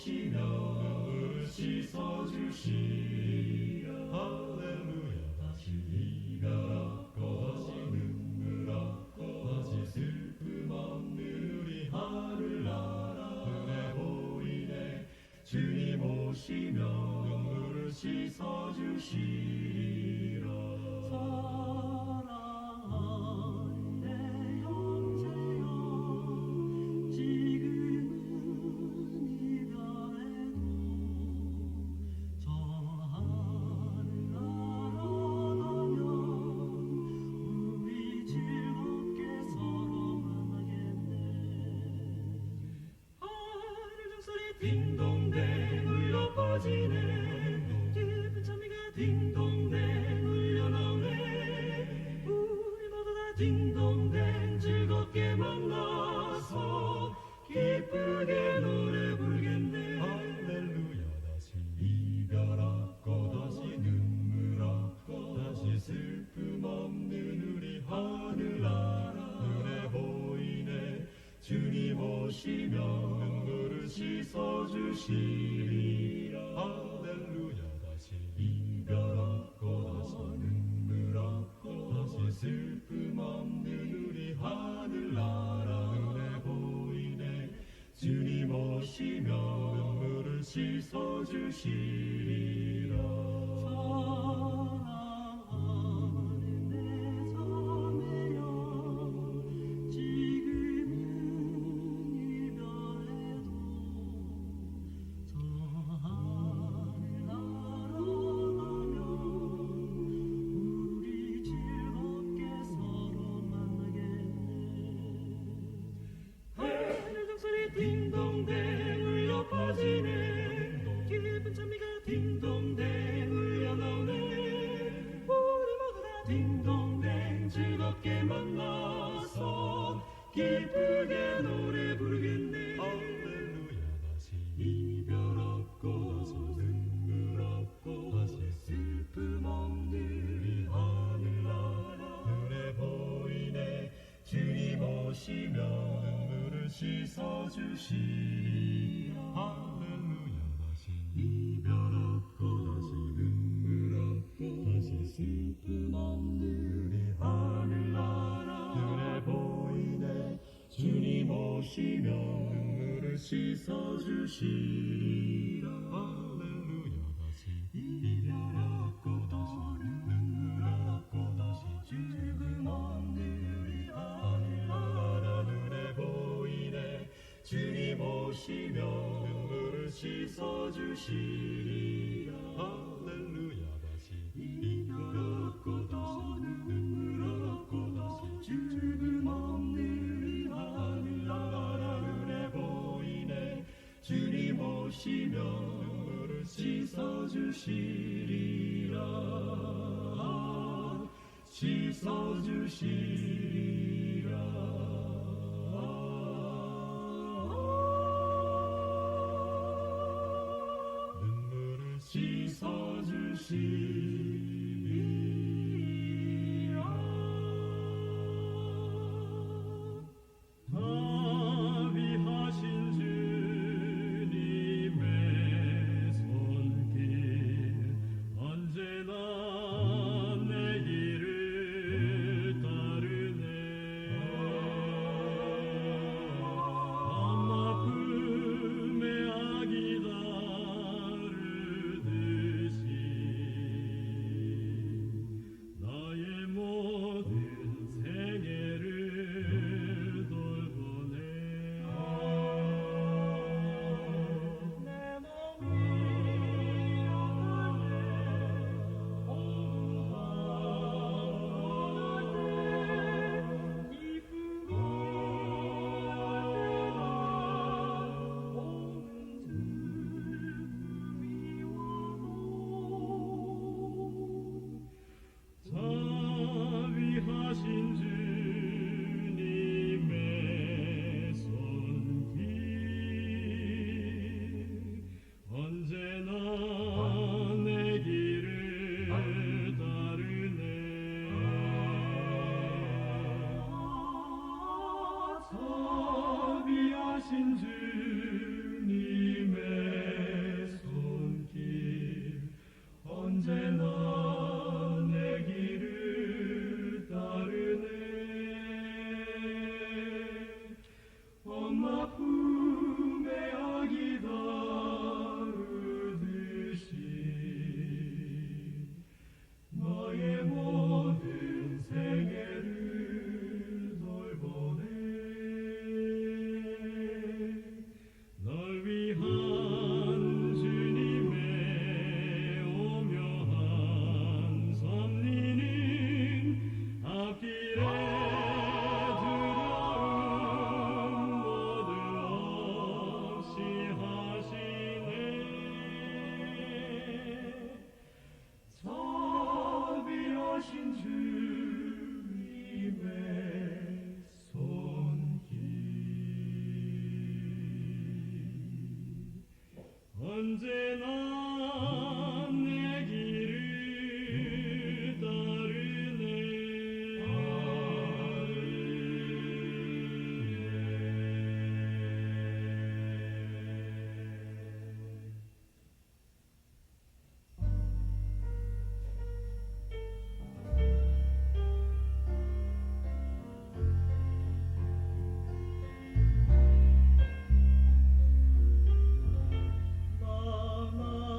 모시며 눈물을 씻어주시리라. 할렐루야. 다시 이별 없고 다시 눈물 없고 다시 슬픔 없는 우리 하늘나라. 눈에 보이네 주님 오시며 눈물을 씻어주시리라. 사랑하는 내 형제여, 지금은 이별해도 저 하늘나라 가면 우리 즐겁게 서로 만나겠네. 하늘 종소리 딩동댕 울려 퍼지네. 깊은 찬미가 딩동댕 울려 나오네. 우리 모두 다 딩동댕 즐겁게 만나서 기쁘게 노래 부르겠네. 할렐루야. 다시 이별 없고 다시 눈물 없고 다시 슬픔 없는 우리 하늘나라. 눈에 보이네 주님 오시며 눈물을 씻어주시리라. 할렐루야. 다시 이별 없고 다시 눈물 없고 다시 슬픔 없는 우리 하늘나라. 눈에 보이네 주님 오시며 눈물을 씻어주시리라. 사랑하는 내 자매여, 지금은 이별해도 저 하늘나라 가면 우리 즐겁게 서로 만나겠네. 하늘 종소리 딩동댕 울려 퍼지네. 깊은 찬미가 딩동댕 울려 나오네. 우리 모두 다 딩동댕 즐겁게 만나서 기쁘게 노래 부르겠네. 할렐루야. 다시 이별 없고 다시 눈물 없고 다시 슬픔 없는 우리 하늘나라. 눈에 보이네 주님 오시며 눈물을 씻어주시리라. 할렐루야. 다시 이별 없고 다시 눈물 없고 다시 슬픔 없는 우리 하늘나라. 눈에 보이네 주님 오시며 눈물을 씻어주시리라. 할렐루야. 다시 이별 없고 다시 눈물 없고 다시 슬픔 없는 우리 하늘나라. 눈에 보이네 주님 오시며 눈물을 씻어주시리라. 할렐루야. 다시 이별 없고 다시 눈물 없고 다시 슬픔 없는 우리 하늘나라. 눈에 보이네 주님 오시며 눈물을 씻어주시리라. 씻어주시리라. 눈물을 씻어주시리라. 자비하신 주님의 손길 언제나 내 길을 따르네. 아픔의 악이 다르듯이 언제나 내 길을 따르네. 나만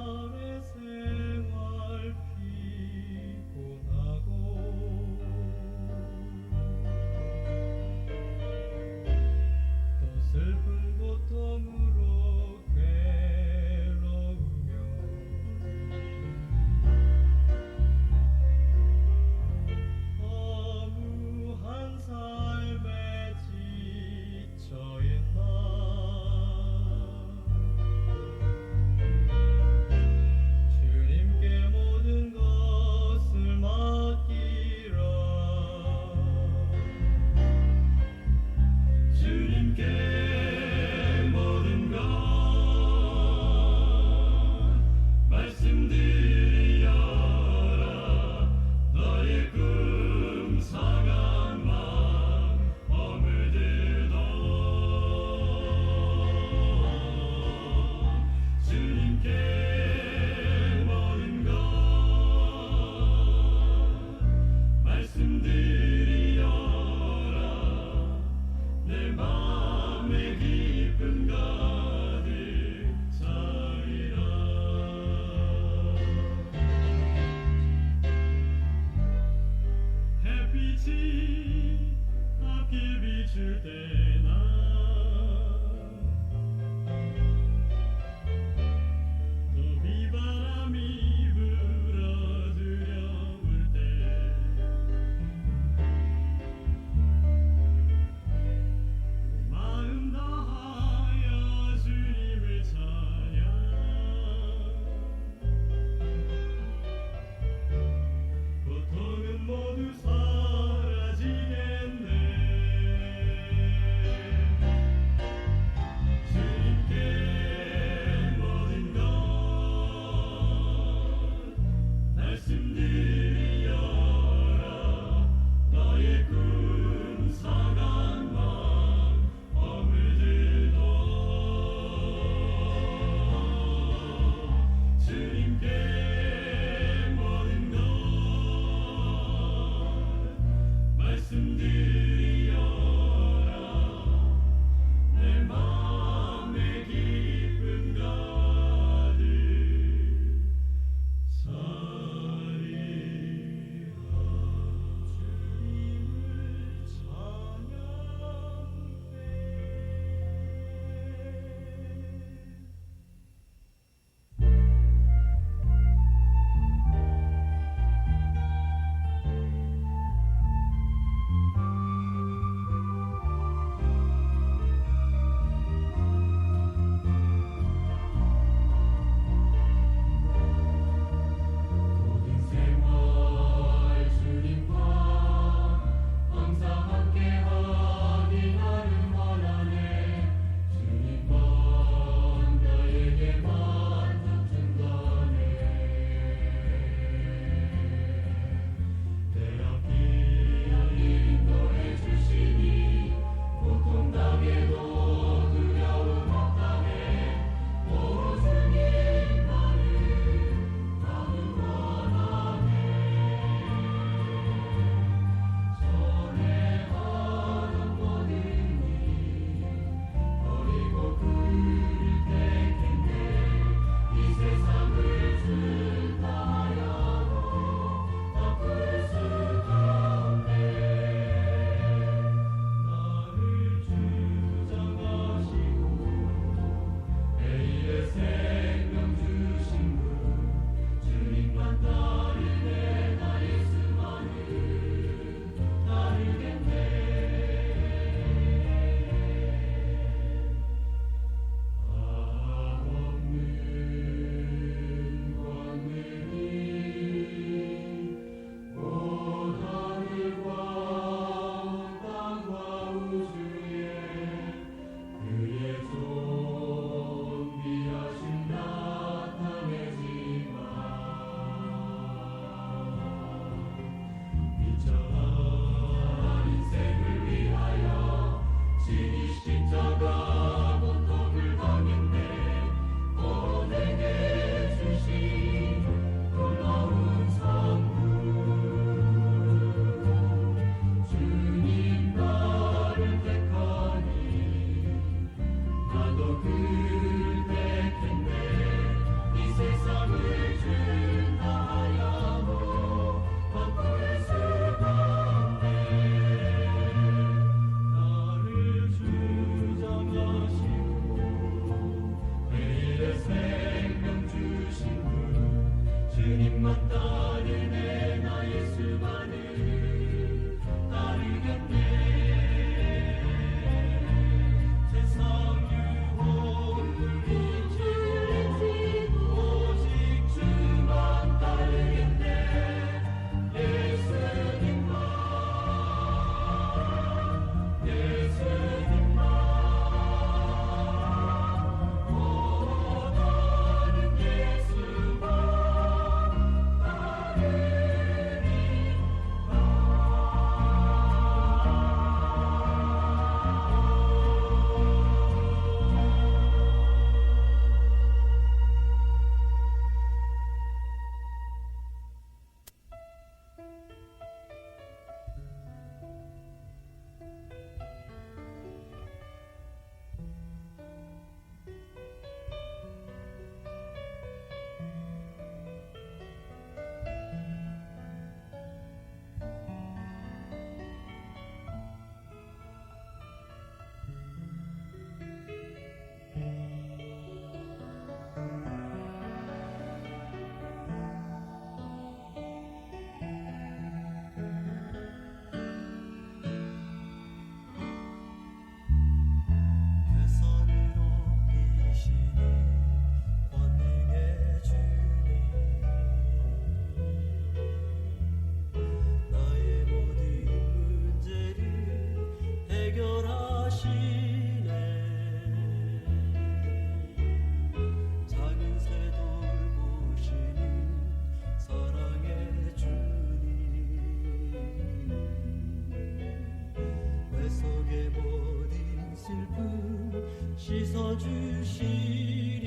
주시리.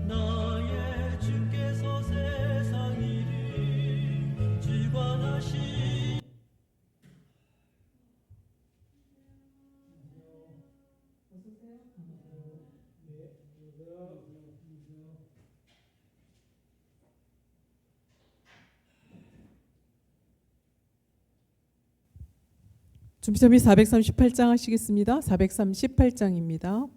나의 주께서 세상 일을 주관하시. 준비점이 438장 하시겠습니다. 438장입니다.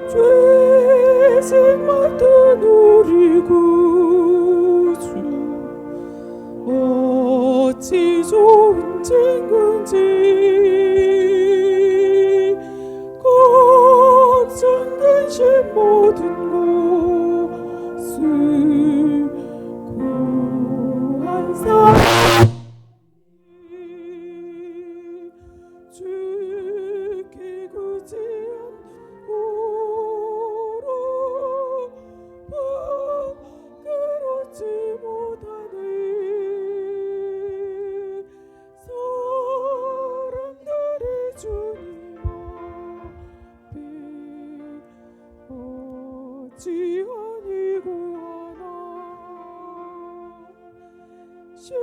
죄색 맡은 우리 구주 어찌 좋은 친구인지 걱정 근심 모든 것을 구한 사람 주께 굳이 않고로 그렇지 못하네. 사람들이 주님 앞에 어찌 아니고 하나. 시험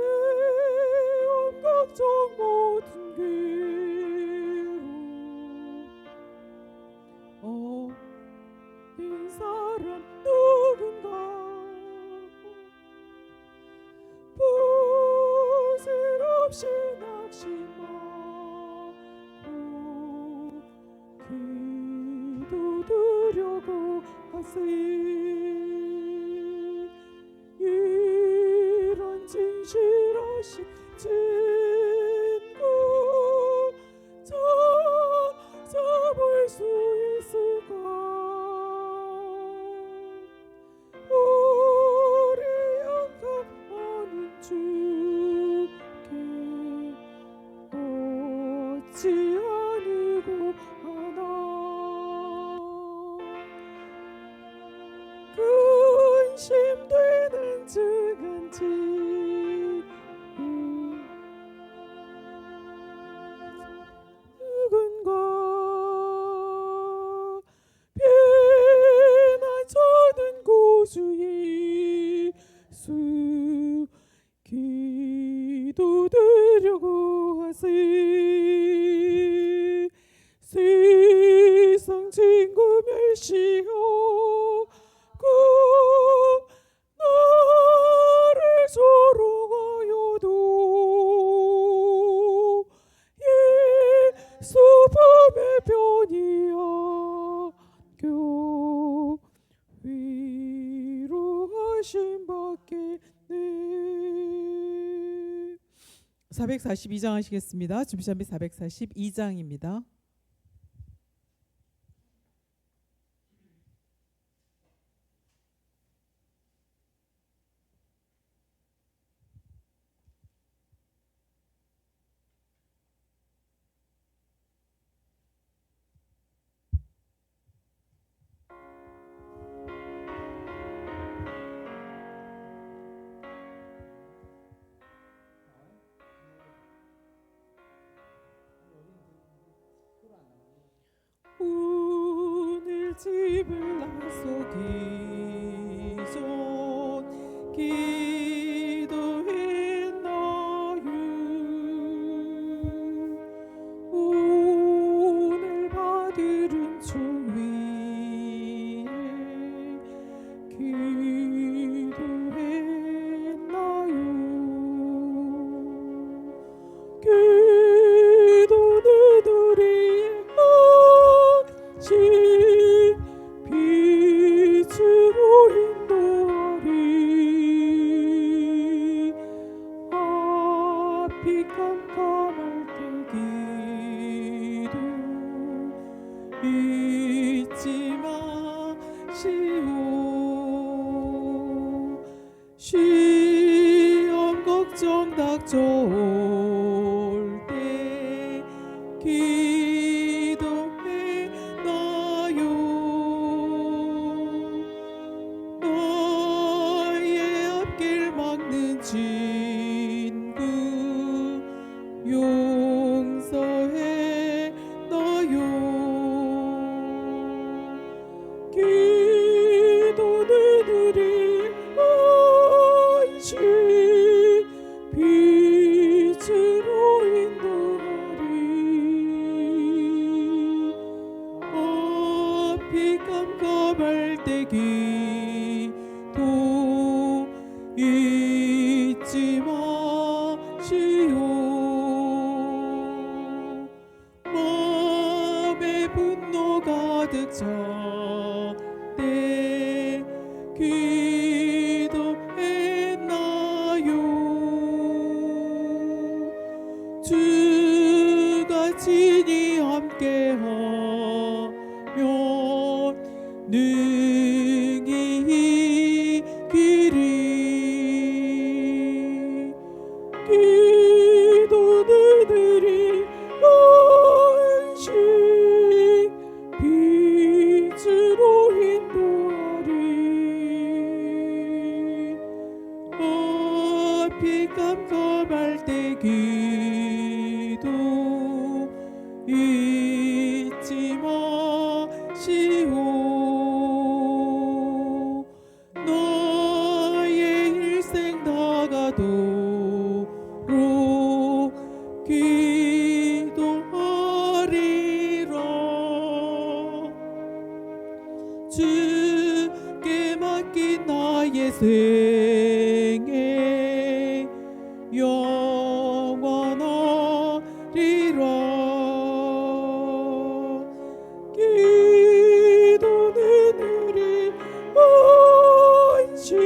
걱정 모든 괴로움 이 사람 누군가 부질없이 낙심하고 기도드려고 하세요. 이런 진실하신 친구 찾아볼 수 있을까? 우리 약함하는 주께 어찌 아니고 하나. 근심되는 증언지 누군가 피난처는 구주 예수 기도드려고 하세. 세상 친구 멸시하고 나를 조롱하여도 예수 품에 편히 안겨 위로하심 받겠네. 442장 하시겠습니다. 준비점이 442장입니다. 오늘 집을 나서기 전 기도했나요? 오늘 받으른 총위에 기도했나요? 기도는 우리의 신 빛으로 인도하리. 앞이 깜깜할 때 기도 잊지 마시오. 시험 걱정 닥쳐올 때 피 깜깜할 때 기도 잊지 마시오. 마음에 분노 가득 차 때 기도했나요? 주가 친히 함께하면 능히 이기리. 기도는 드릴 안식 빛으로 인도하리. 앞이 깜깜할 때 기도 잊지 마시오. 나의 일생 다가도록 기도하리라. 주께 맡긴 나의 생애 영원하리라. 기도는 우리 안식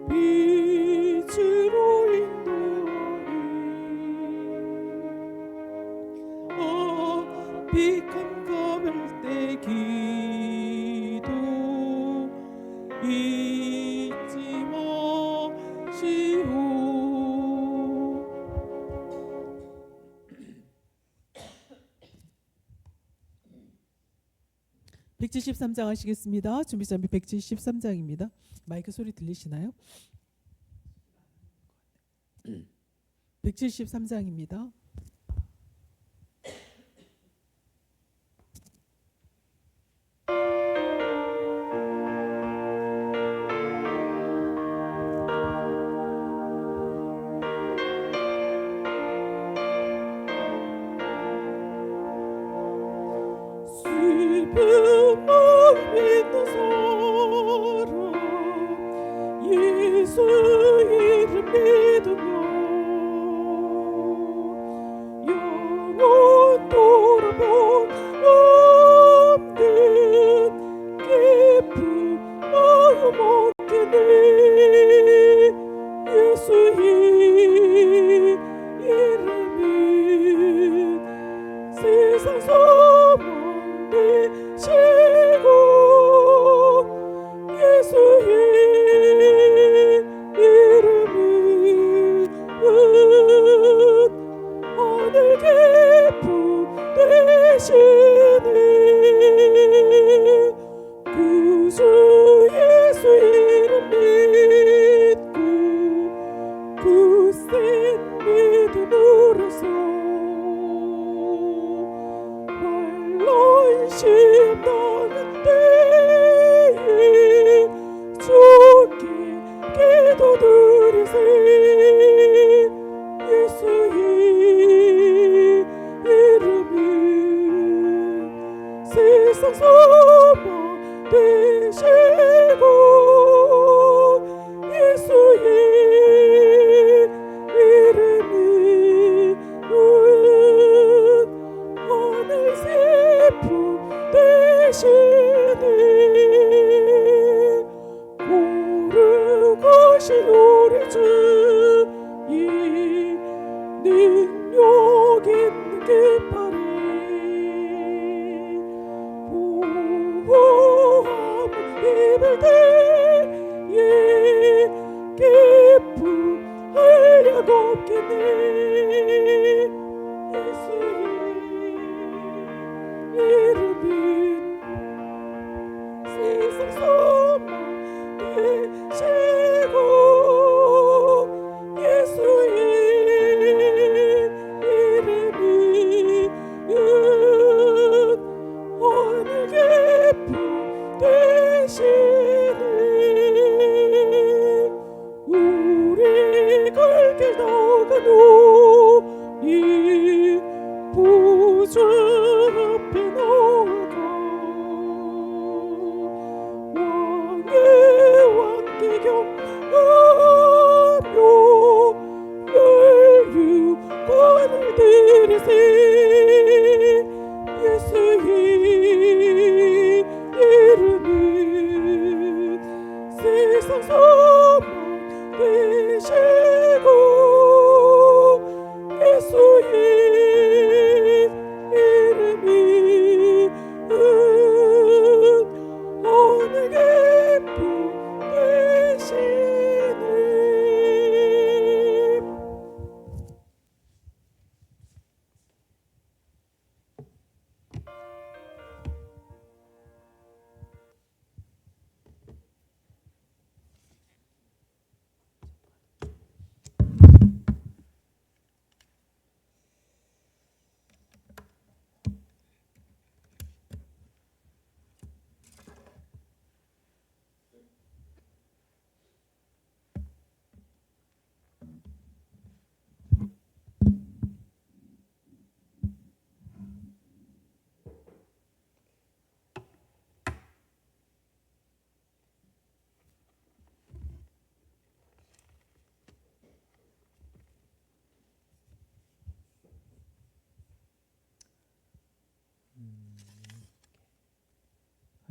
빛으로 인도하리. 앞이 깜깜할 때 기도 잊지 마시오. 173장 하시겠습니다. 준비 준비 173장입니다. 마이크 소리 들리시나요? 173장입니다. 슬픈 마음 있는 사람 예수 이름 믿으며 영원 돌아본 없는 기쁨 마음 얻기니. 예수의 이름은 세상 소망 되시고 예수의 이름은 하늘 기쁨 되시니. 구주 예수 이름 믿고 굳센 믿음으로서 시험 당한 때에 주께 기도드리세. 예수의 이름은 세상 소망 되시고 예수의 이름은 하늘 슬픔 대신에 고르고신 우리 주의 능력 있는 깃발에 보호함을 입을 때에 기쁨할 약 없겠네. 예수의 이름은 세상 소망 되시고 예수의 이름은 하늘 기쁨 되시네. 우리 갈 길 나가노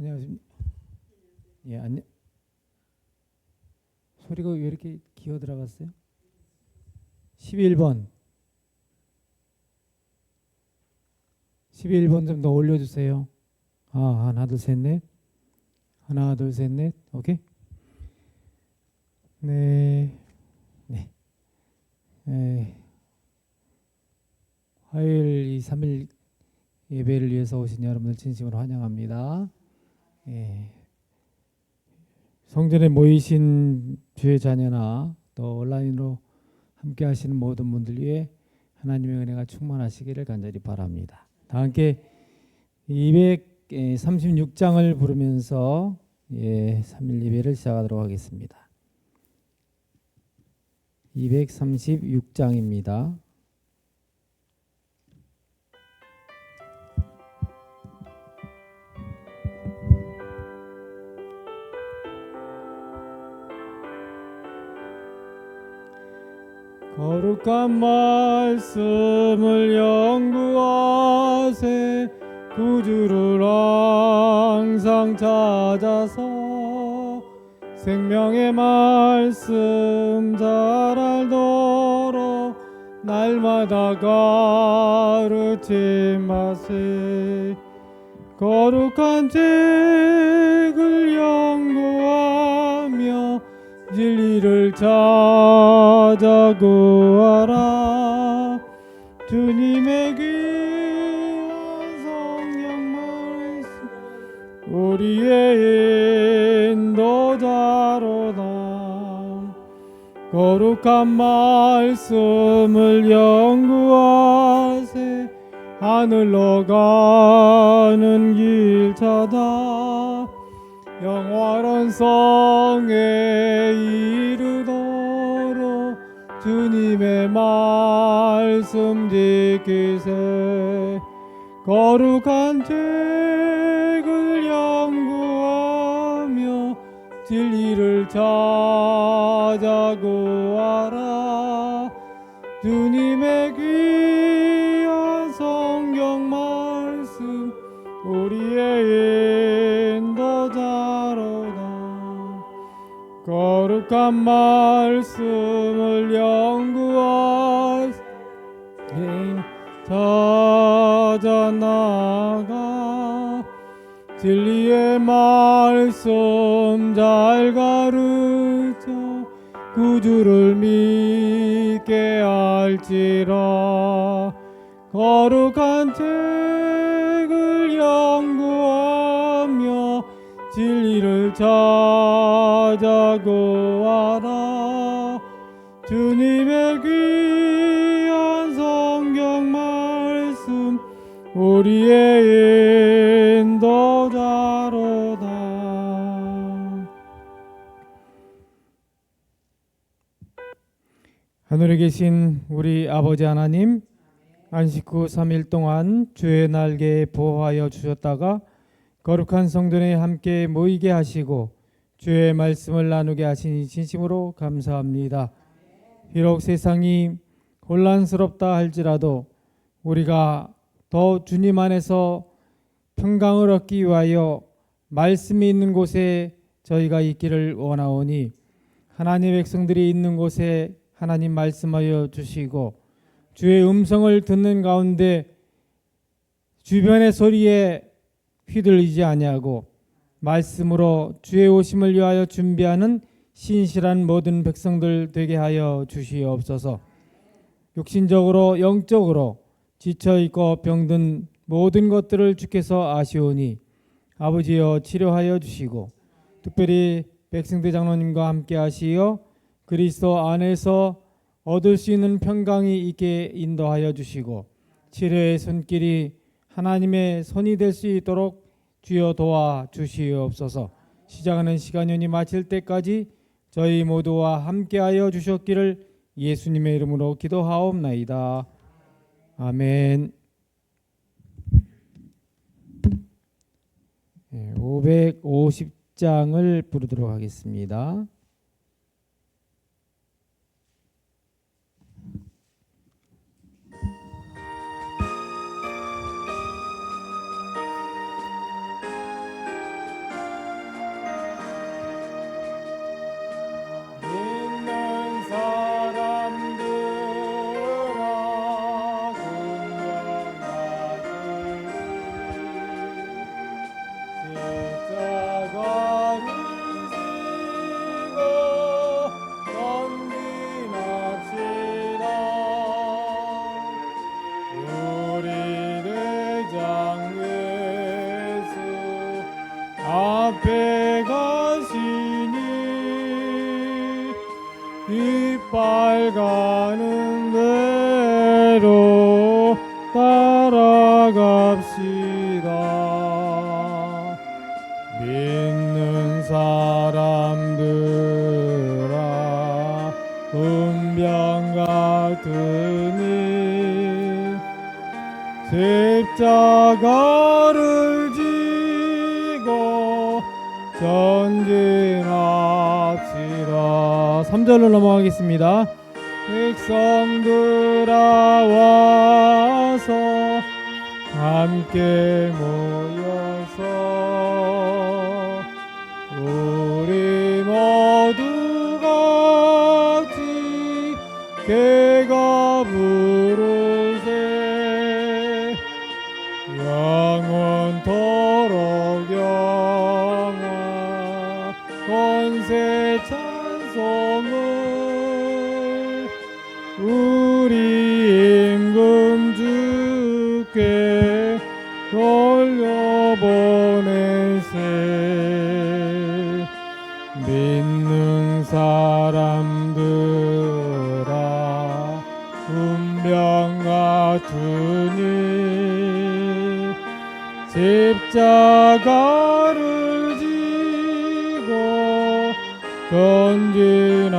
안녕하십니까. 예, 안녕. 소리가 왜 이렇게 기어 들어갔어요? 11번. 11번 좀 더 올려주세요. 하나 둘 셋 넷. 하나 둘 셋 넷. 오케이. 네. 화요일 이 3일 예배를 위해서 오신 여러분들 진심으로 환영합니다. 성전에 모이신 주의 자녀나 또 온라인으로 함께 하시는 모든 분들 위해 하나님의 은혜가 충만하시기를 간절히 바랍니다. 다 함께 236장을 부르면서 3일 예배를 시작하도록 하겠습니다. 236장입니다. 거룩한 말씀을 연구하세 구주를 항상 찾아서 생명의 말씀 잘 알도록 날마다 가르침하세. 거룩한 책을 연구하며 진리를 찾아 구하라. 주님의 귀한 성령 말씀 우리의 인도자로다. 거룩한 말씀을 연구하세 하늘로 가는 길 찾아 영원한 성에 이르도록 주님의 말씀 지키세. 거룩한 책을 연구하며 진리를 찾아 구하라. 주님의 귀한 성경 말씀 우리의 인도자로다. 거룩한 말씀을 연구하세 찾아 나가 진리의 말씀 잘 가르쳐 구주를 믿게 할지라. 거룩한 책을 연구하며 진리를 찾아 구하라. 주님의 귀한 성경 말씀 우리의 인도자로다. 하늘에 계신 우리 아버지 하나님, 안식 후 3일 동안 주의 날개에 보호하여 주셨다가 거룩한 성전에 함께 모이게 하시고 주의 말씀을 나누게 하시니 진심으로 감사합니다. 비록 세상이 혼란스럽다 할지라도 우리가 더 주님 안에서 평강을 얻기 위하여 말씀이 있는 곳에 저희가 있기를 원하오니 하나님의 백성들이 있는 곳에 하나님 말씀하여 주시고 주의 음성을 듣는 가운데 주변의 소리에 휘둘리지 아니하고 말씀으로 주의 오심을 위하여 준비하는 신실한 모든 백성들 되게 하여 주시옵소서. 육신적으로 영적으로 지쳐있고 병든 모든 것들을 주께서 아시오니 아버지여 치료하여 주시고 특별히 백성대 장로님과 함께 하시어 그리스도 안에서 얻을 수 있는 평강이 있게 인도하여 주시고 치료의 손길이 하나님의 손이 될 수 있도록 주여 도와 주시옵소서. 시작하는 시간이 마칠 때까지 저희 모두와 함께하여 주셨기를 예수님의 이름으로 기도하옵나이다. 아멘. 550장을 부르도록 하겠습니다. 앞에 가시니 이빨 가는 대로 따라갑시다. 믿는 사람들아 은병 같으니 십자가를 지고 전진합시다. 3절로 넘어가겠습니다. 백성들아 와서 함께 모여서 우리 모두 같이 개가 부르세 영원토록 영원 권세 찬송을 우리 임금 주께 돌려보내세 믿는 사람들아 운명 같으니 십자가를 지고 전진합시다.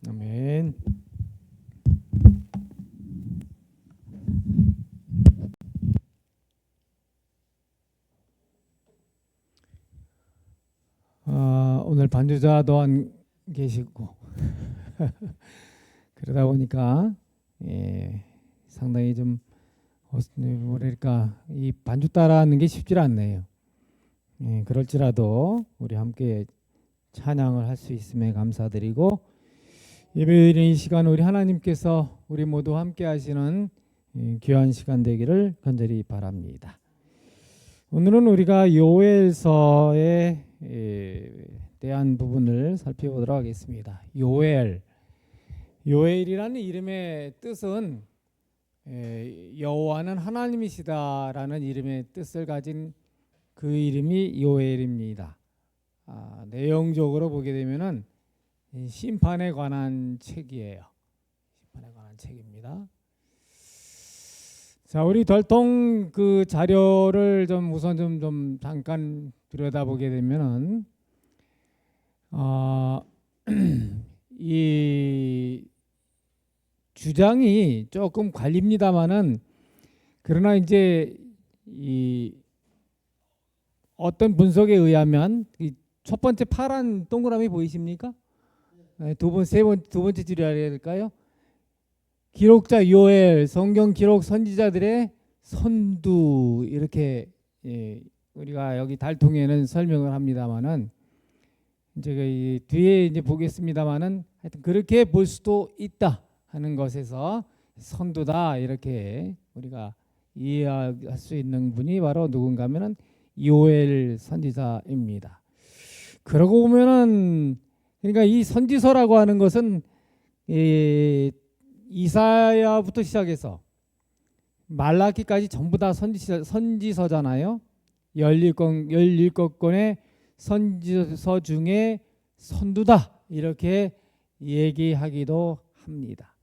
아멘. 오늘 반주자도 안 계시고 그러다 보니까 상당히 좀 뭐랄까 이 반주 따라하는 게 쉽지 않네요. 그럴지라도 우리 함께 찬양을 할 수 있음에 감사드리고 예배드리는 이 시간 우리 하나님께서 우리 모두 함께 하시는 귀한 시간 되기를 간절히 바랍니다. 오늘은 우리가 요엘서에 대한 부분을 살펴보도록 하겠습니다. 요엘이라는 이름의 뜻은 여호와는 하나님이시다라는 이름의 뜻을 가진 그 이름이 요엘입니다. 내용적으로 보게 되면은 심판에 관한 책이에요. 심판에 관한 책입니다. 자, 우리 덜통 그 자료를 좀 우선 좀 잠깐 들여다보게 되면은 이 주장이 조금 갈립니다만은 그러나 이제 이 어떤 분석에 의하면 이 첫 번째 파란 동그라미 보이십니까? 두 번째 줄이 해야 될까요? 기록자 요엘, 성경 기록 선지자들의 선두 이렇게 우리가 여기 달통에는 설명을 합니다만은 이제 이 뒤에 이제 보겠습니다만은 하여튼 그렇게 볼 수도 있다 하는 것에서 선두다 이렇게 우리가 이해할 수 있는 분이 바로 누군가면은 요엘 선지자입니다. 그러고 보면은 그러니까 이 선지서라고 하는 것은 이사야부터 시작해서 말라기까지 전부 다 선지서잖아요. 17권의 선지서 중에 선두다 이렇게 얘기하기도 합니다.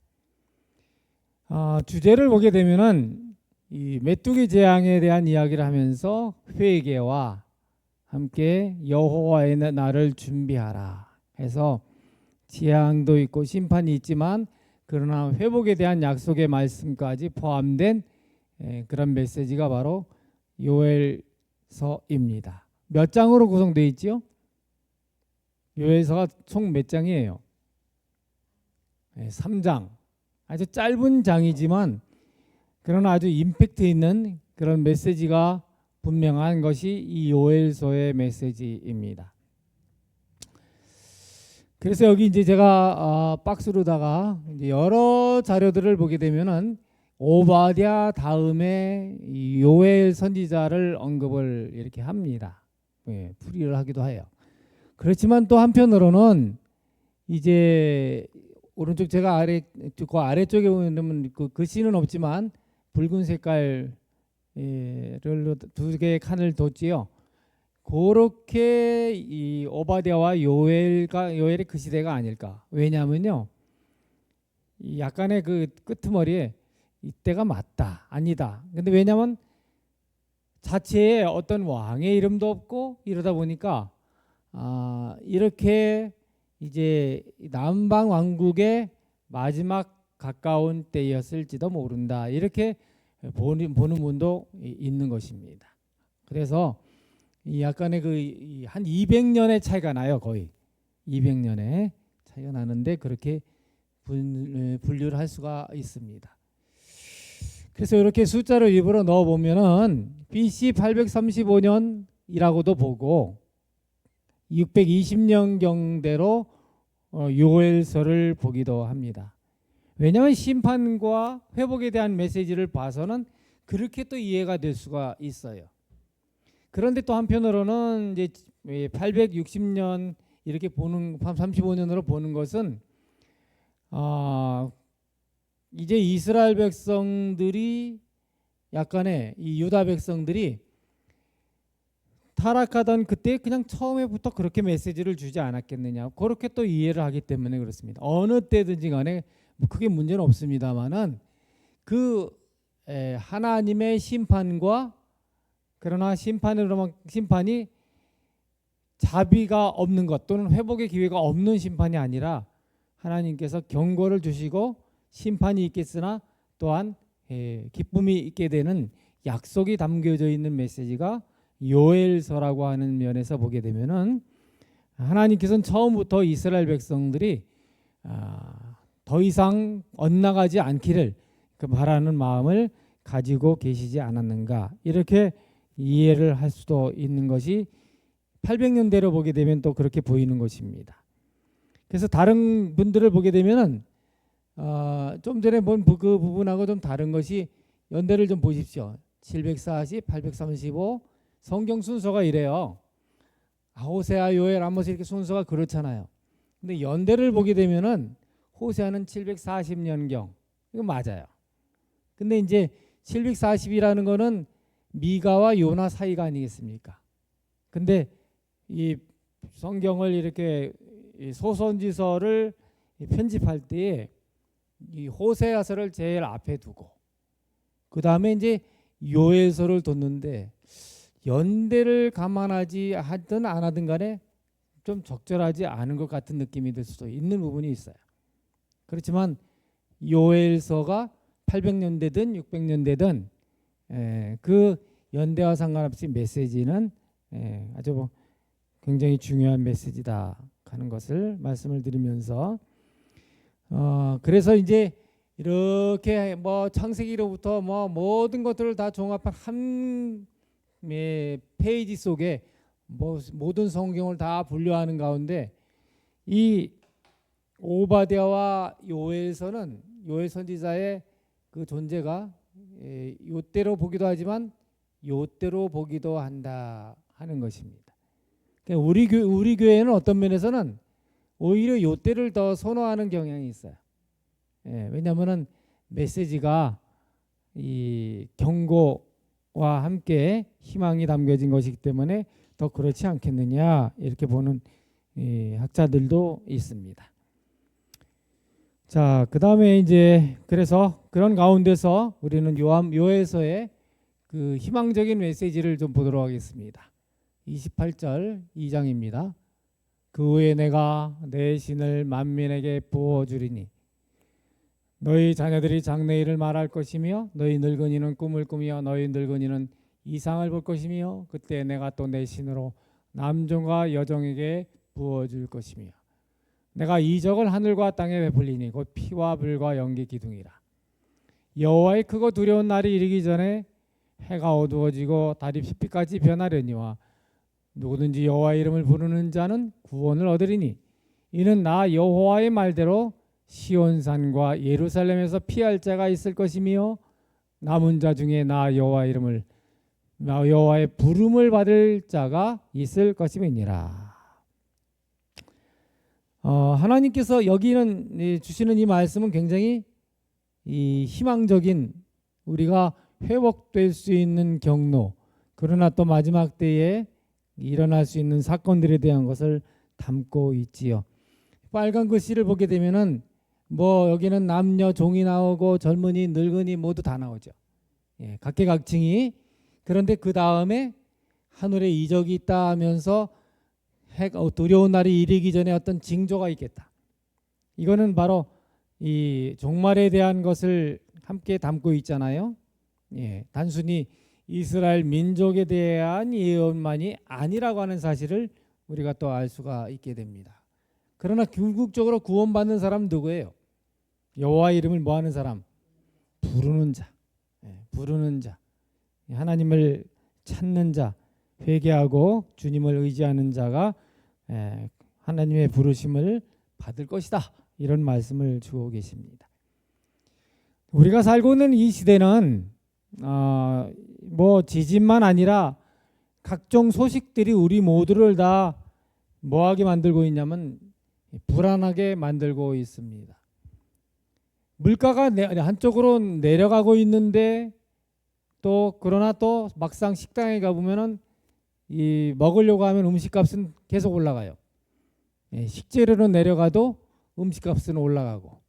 주제를 보게 되면은 이 메뚜기 재앙에 대한 이야기를 하면서 회개와 함께 여호와의 날을 준비하라 해서 재앙도 있고 심판이 있지만 그러나 회복에 대한 약속의 말씀까지 포함된 그런 메시지가 바로 요엘서입니다. 몇 장으로 구성되어 있죠? 요엘서가 총 몇 장이에요? 3장. 아주 짧은 장이지만 그러나 아주 임팩트 있는 그런 메시지가 분명한 것이 이 요엘서의 메시지입니다. 그래서 여기 이제 제가 박스로다가 이제 여러 자료들을 보게 되면은 오바댜 다음에 이 요엘 선지자를 언급을 이렇게 합니다. 풀이를 하기도 해요. 그렇지만 또 한편으로는 이제 오른쪽 제가 그 아래쪽에 보면 그 글씨는 없지만 붉은 색깔의 두 개의 칸을 뒀지요. 그렇게 이 오바댜와 요엘의 그 시대가 아닐까. 왜냐하면요, 이 약간의 그 끄트머리에 이때가 맞다, 아니다. 근데 왜냐하면 자체에 어떤 왕의 이름도 없고 이러다 보니까 이렇게 이제 남방 왕국의 마지막 가까운 때였을지도 모른다. 이렇게 보는 분도 있는 것입니다. 그래서 이 약간의 그 한 200년의 차이가 나요. 거의 200년의 차이가 나는데 그렇게 분류를 할 수가 있습니다. 그래서 이렇게 숫자를 일부러 넣어 보면은 BC 835년이라고도 보고 620년경대로 요엘서를 보기도 합니다. 왜냐하면 심판과 회복에 대한 메시지를 봐서는 그렇게 또 이해가 될 수가 있어요. 그런데 또 한편으로는 이제 860년 이렇게 보는 35년으로 보는 것은 이제 이스라엘 백성들이 약간의 이 유다 백성들이 타락하던 그때 그냥 처음에부터 그렇게 메시지를 주지 않았겠느냐, 그렇게 또 이해를 하기 때문에 그렇습니다. 어느 때든지 간에 뭐 크게 문제는 없습니다만은 그 하나님의 심판과, 그러나 심판이 자비가 없는 것 또는 회복의 기회가 없는 심판이 아니라 하나님께서 경고를 주시고 심판이 있겠으나 또한 기쁨이 있게 되는 약속이 담겨져 있는 메시지가 요엘서라고 하는 면에서 보게 되면은 하나님께서는 처음부터 이스라엘 백성들이 더 이상 엇나가지 않기를 그 바라는 마음을 가지고 계시지 않았는가, 이렇게 이해를 할 수도 있는 것이 800년대로 보게 되면 또 그렇게 보이는 것입니다. 그래서 다른 분들을 보게 되면은 좀 전에 본 그 부분하고 좀 다른 것이, 연대를 좀 보십시오. 740, 835 성경 순서가 이래요. 호세아, 요엘, 아모스 이렇게 순서가 그렇잖아요. 근데 연대를 보게 되면은 호세아는 740년경, 이거 맞아요. 근데 이제 740이라는 거는 미가와 요나 사이가 아니겠습니까? 근데 이 성경을 이렇게 소선지서를 편집할 때에 이 호세아서를 제일 앞에 두고 그 다음에 이제 요엘서를 뒀는데, 연대를 감안하지 하든 안 하든 간에 좀 적절하지 않은 것 같은 느낌이 들 수도 있는 부분이 있어요. 그렇지만 요엘서가 800년대든 600년대든 그 연대와 상관없이 메시지는 아주 굉장히 중요한 메시지다 하는 것을 말씀을 드리면서, 그래서 이제 이렇게 뭐 창세기로부터 뭐 모든 것들을 다 종합한 한 페이지 속에 뭐 모든 성경을 다 분류하는 가운데 이 오바댜와 요엘서는, 요엘 선지자의 그 존재가 요때로 보기도 하지만 요때로 보기도 한다 하는 것입니다. 그러니까 우리 교회는 어떤 면에서는 오히려 요때를 더 선호하는 경향이 있어요. 왜냐하면은 메시지가 이 경고와 함께 희망이 담겨진 것이기 때문에 더 그렇지 않겠느냐, 이렇게 보는 학자들도 있습니다. 자, 그 다음에 이제 그래서 그런 가운데서 우리는 요엘서의 그 희망적인 메시지를 좀 보도록 하겠습니다. 28절 2장입니다. 그 후에 내가 내 신을 만민에게 부어주리니 너희 자녀들이 장래일을 말할 것이며 너희 늙은이는 꿈을 꾸며 너희 늙은이는 이상을 볼 것이며 그때 내가 또 내 신으로 남종과 여종에게 부어줄 것이며 내가 이적을 하늘과 땅에 베풀리니 곧 피와 불과 연기 기둥이라. 여호와의 크고 두려운 날이 이르기 전에 해가 어두워지고 달이 핏빛까지 변하려니와 누구든지 여호와의 이름을 부르는 자는 구원을 얻으리니 이는 나 여호와의 말대로 시온산과 예루살렘에서 피할 자가 있을 것이며 남은 자 중에 나 여호와의 부름을 받을 자가 있을 것임이니라. 하나님께서 여기는 주시는 이 말씀은 굉장히 이 희망적인, 우리가 회복될 수 있는 경로, 그러나 또 마지막 때에 일어날 수 있는 사건들에 대한 것을 담고 있지요. 빨간 글씨를 보게 되면은 뭐 여기는 남녀 종이 나오고 젊은이 늙은이 모두 다 나오죠. 예, 각계각층이. 그런데 그 다음에 하늘에 이적이 있다 하면서 두려운 날이 이르기 전에 어떤 징조가 있겠다. 이거는 바로 이 종말에 대한 것을 함께 담고 있잖아요. 예, 단순히 이스라엘 민족에 대한 예언만이 아니라고 하는 사실을 우리가 또 알 수가 있게 됩니다. 그러나 궁극적으로 구원받는 사람 누구예요? 여호와 이름을 뭐하는 사람? 부르는 자. 예, 부르는 자. 하나님을 찾는 자, 회개하고 주님을 의지하는 자가 하나님의 부르심을 받을 것이다. 이런 말씀을 주고 계십니다. 우리가 살고 있는 이 시대는 뭐 지진만 아니라 각종 소식들이 우리 모두를 다 뭐하게 만들고 있냐면 불안하게 만들고 있습니다. 물가가 한쪽으로 내려가고 있는데 또 그러나 또 막상 식당에 가보면은 이 먹으려고 하면 음식값은 계속 올라가요. 예, 식재료는 내려가도 음식값은 올라가고,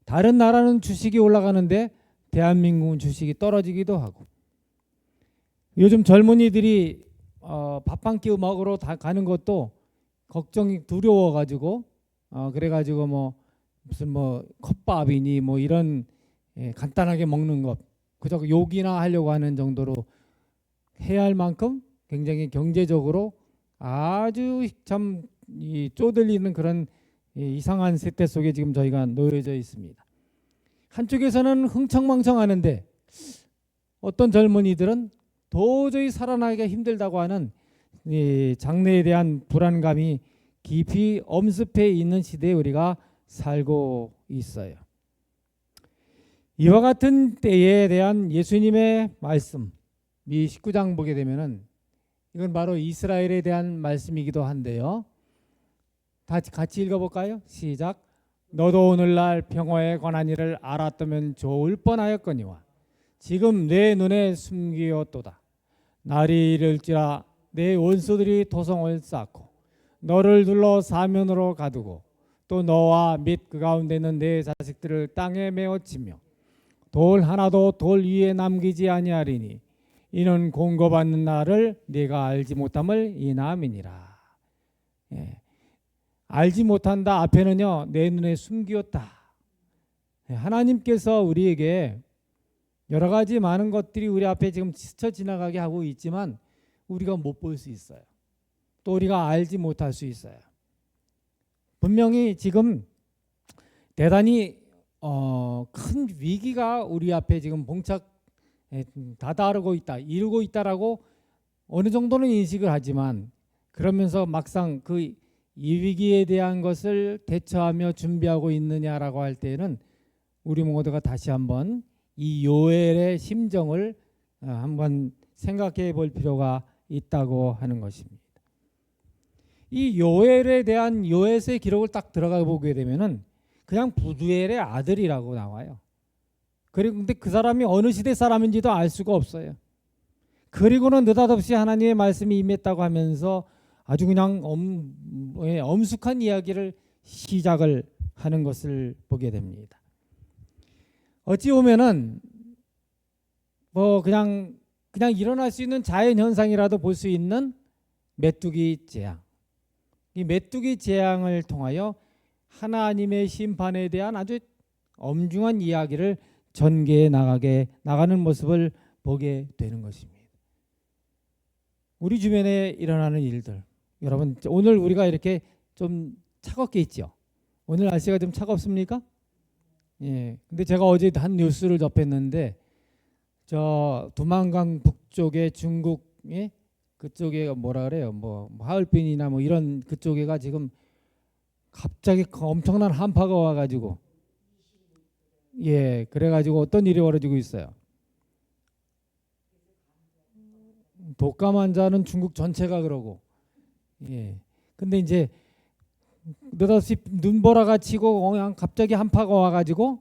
다른 나라는 주식이 올라가는데 대한민국은 주식이 떨어지기도 하고, 요즘 젊은이들이 밥 한 끼 먹으러 다 가는 것도 걱정이 두려워가지고 그래가지고 뭐 무슨 뭐 컵밥이니 뭐 이런 간단하게 먹는 것 그저 욕이나 하려고 하는 정도로 해야 할 만큼 굉장히 경제적으로 아주 참 쪼들리는 그런 이상한 세태 속에 지금 저희가 놓여져 있습니다. 한쪽에서는 흥청망청하는데 어떤 젊은이들은 도저히 살아나기가 힘들다고 하는 장래에 대한 불안감이 깊이 엄습해 있는 시대에 우리가 살고 있어요. 이와 같은 때에 대한 예수님의 말씀, 이 19장 보게 되면은 이건 바로 이스라엘에 대한 말씀이기도 한데요. 같이 읽어볼까요? 시작. 너도 오늘날 평화에 관한 일을 알았다면 좋을 뻔하였거니와 지금 내 눈에 숨기었도다. 날이 이를지라 내 원수들이 도성을 쌓고 너를 둘러 사면으로 가두고 또 너와 및 그 가운데 있는 내 자식들을 땅에 메어치며 돌 하나도 돌 위에 남기지 아니하리니 이는 공고받는 날을 네가 알지 못함을 인함이니라. 예. 알지 못한다 앞에는요 내 눈에 숨기었다. 예. 하나님께서 우리에게 여러 가지 많은 것들이 우리 앞에 지금 스쳐 지나가게 하고 있지만 우리가 못 볼 수 있어요. 또 우리가 알지 못할 수 있어요. 분명히 지금 대단히 큰 위기가 우리 앞에 지금 다다르고 있다, 이루고 있다라고 어느 정도는 인식을 하지만 그러면서 막상 이 위기에 대한 것을 대처하며 준비하고 있느냐라고 할 때는 우리 모두가 다시 한번 이 요엘의 심정을 한번 생각해 볼 필요가 있다고 하는 것입니다. 이 요엘에 대한 요엘의 기록을 딱 들어가 보게 되면은 그냥 부두엘의 아들이라고 나와요. 그리고 근데 그 사람이 어느 시대 사람인지도 알 수가 없어요. 그리고는 느닷없이 하나님의 말씀이 임했다고 하면서 아주 그냥 엄숙한 이야기를 시작을 하는 것을 보게 됩니다. 어찌 보면은 뭐 그냥 일어날 수 있는 자연 현상이라도 볼 수 있는 메뚜기 재앙. 이 메뚜기 재앙을 통하여 하나님의 심판에 대한 아주 엄중한 이야기를 전개해 나가는 모습을 보게 되는 것입니다. 우리 주변에 일어나는 일들, 여러분 오늘 우리가 이렇게 좀 차갑게 있죠. 오늘 날씨가 좀 차갑습니까? 예. 근데 제가 어제 한 뉴스를 접했는데 저 두만강 북쪽에 중국에 그쪽에 뭐라 그래요? 뭐 하얼빈이나 뭐 이런 그쪽에가 지금 갑자기 엄청난 한파가 와가지고 그래가지고 어떤 일이 벌어지고 있어요. 독감 환자는 중국 전체가 그러고 근데 이제 느닷없이 눈보라가 치고 그냥 갑자기 한파가 와가지고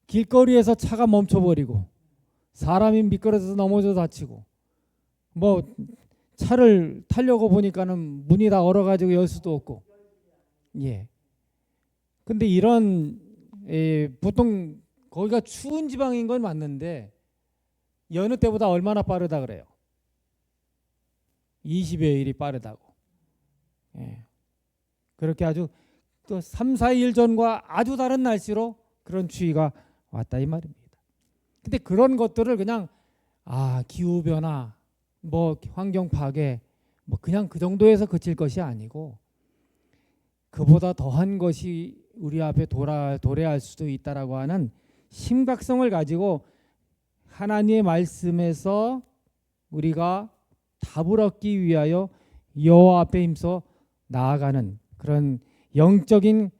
길거리에서 차가 멈춰버리고 사람이 미끄러져서 넘어져 다치고 뭐 차를 타려고 보니까는 문이 다 얼어가지고 열 수도 없고 예. 근데 이런 보통 거기가 추운 지방인 건 맞는데 여느 때보다 얼마나 빠르다 그래요? 20여일이 빠르다고. 예. 그렇게 아주 또 3, 4일 전과 아주 다른 날씨로 그런 추위가 왔다 이 말입니다. 근데 그런 것들을 그냥 기후 변화, 뭐 환경 파괴, 뭐 그냥 그 정도에서 그칠 것이 아니고 그보다 더한 것이 우리 앞에 도래할 수도 있다라고 하는 심각성을 가지고 하나님의 말씀에서 우리가 답을 얻기 위하여 여호와 앞에 힘써 나아가는 그런 영적인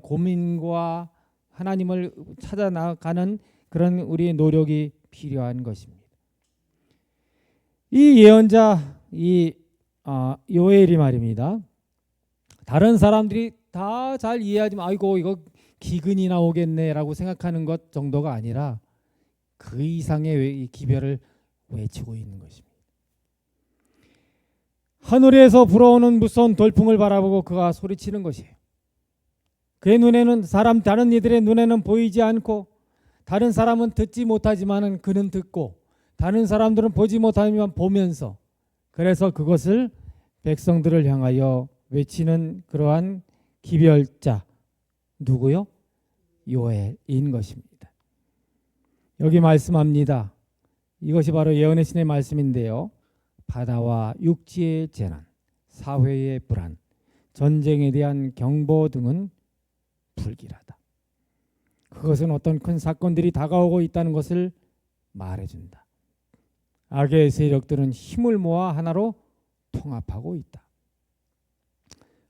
고민과 하나님을 찾아 나가는 그런 우리의 노력이 필요한 것입니다. 이 예언자 요엘이 말입니다. 다른 사람들이 다 잘 이해하지만 아이고 이거 기근이 나오겠네라고 생각하는 것 정도가 아니라 그 이상의 기별을 외치고 있는 것입니다. 하늘에서 불어오는 무서운 돌풍을 바라보고 그가 소리치는 것이에요. 그의 눈에는 다른 이들의 눈에는 보이지 않고 다른 사람은 듣지 못하지만은 그는 듣고 다른 사람들은 보지 못하지만 보면서 그래서 그것을 백성들을 향하여 외치는 그러한 기별자 누구요? 요엘인 것입니다. 여기 말씀합니다. 이것이 바로 예언의 신의 말씀인데요. 바다와 육지의 재난, 사회의 불안, 전쟁에 대한 경보 등은 불길하다. 그것은 어떤 큰 사건들이 다가오고 있다는 것을 말해준다. 악의 세력들은 힘을 모아 하나로 통합하고 있다.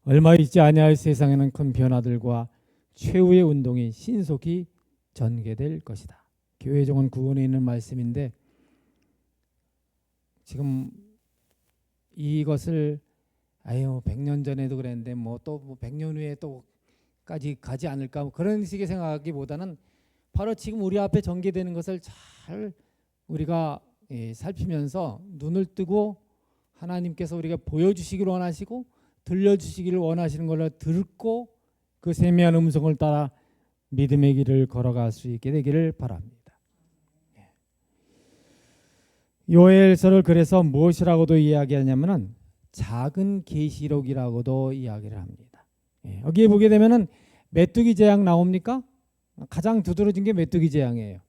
얼마 있지 아니할 세상에는 큰 변화들과 최후의 운동이 신속히 전개될 것이다. 교회종은 9권에 있는 말씀인데 지금 이것을 100년 전에도 그랬는데 또 100년 후에 또까지 가지 않을까 그런 식의 생각하기보다는 바로 지금 우리 앞에 전개되는 것을 잘 우리가 살피면서 눈을 뜨고 하나님께서 우리가 보여주시기를 원하시고 들려주시기를 원하시는 걸 듣고 그 세미한 음성을 따라 믿음의 길을 걸어갈 수 있게 되기를 바랍니다. 요엘서를 그래서 무엇이라고도 이야기하냐면은 작은 계시록이라고도 이야기를 합니다. 여기에 보게 되면은 메뚜기 재앙 나옵니까? 가장 두드러진 게 메뚜기 재앙이에요.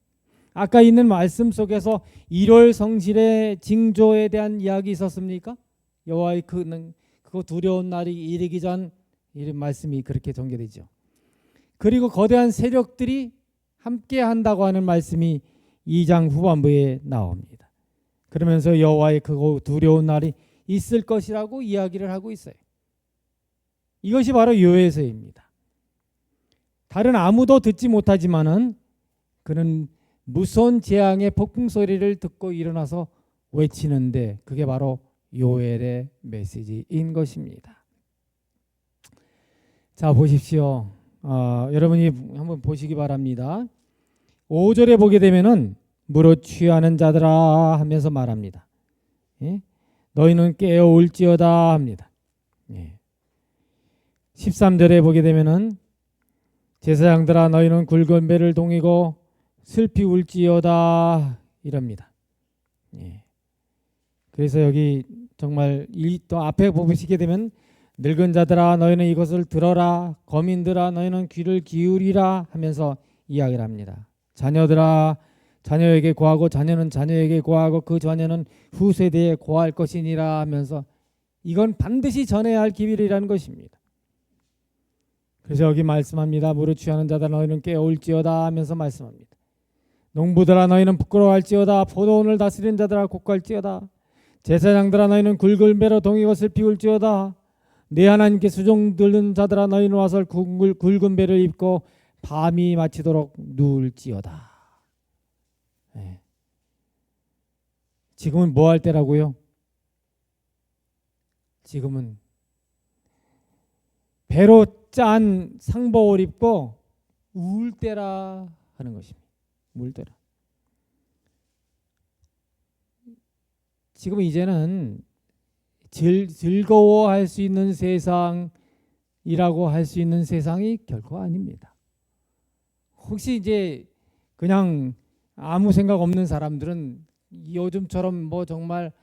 아까 있는 말씀 속에서 1월 성실의 징조에 대한 이야기 있었습니까? 여호와의 그거 두려운 날이 이르기 전 이런 말씀이 그렇게 전개되죠. 그리고 거대한 세력들이 함께 한다고 하는 말씀이 2장 후반부에 나옵니다. 그러면서 여호와의 그 두려운 날이 있을 것이라고 이야기를 하고 있어요. 이것이 바로 요엘서입니다. 다른 아무도 듣지 못하지만은 그는 무서운 재앙의 폭풍 소리를 듣고 일어나서 외치는데 그게 바로 요엘의 메시지인 것입니다. 자 보십시오. 여러분이 한번 보시기 바랍니다. 5절에 보게 되면은 무릇 취하는 자들아 하면서 말합니다. 너희는 깨어올지어다 합니다. 13절에 보게 되면은 제사장들아 너희는 굵은 배를 동이고 슬피 울지어다 이럽니다. 그래서 여기 정말 또 앞에 보시게 되면 늙은 자들아 너희는 이것을 들어라 거민들아 너희는 귀를 기울이라 하면서 이야기를 합니다. 자녀들아 자녀에게 고하고 자녀는 자녀에게 고하고 그 자녀는 후세대에 고할 것이니라 하면서 이건 반드시 전해야 할 기별이라는 것입니다. 그래서 여기 말씀합니다. 무릇 취하는 자들아 너희는 깨어올지어다 하면서 말씀합니다. 농부들아 너희는 부끄러워할지어다 포도원을 다스리는 자들아 곡할지어다 제사장들아 너희는 굵은 배로 동이고 슬피 울지어다 내 하나님께 수종 들는 자들아 너희는 와서 굵은 배를 입고 밤이 마치도록 누울지어다. 지금은 뭐 할 때라고요? 지금은 배로 짠 상복을 입고 울 때라 하는 것입니다. 울 때라. 지금 이제는 즐거워할 수 있는 세상이라고 할 수 있는 세상이 결코 아닙니다. 혹시 이제 그냥 아무 생각 없는 사람들은 요즘처럼 뭐 정말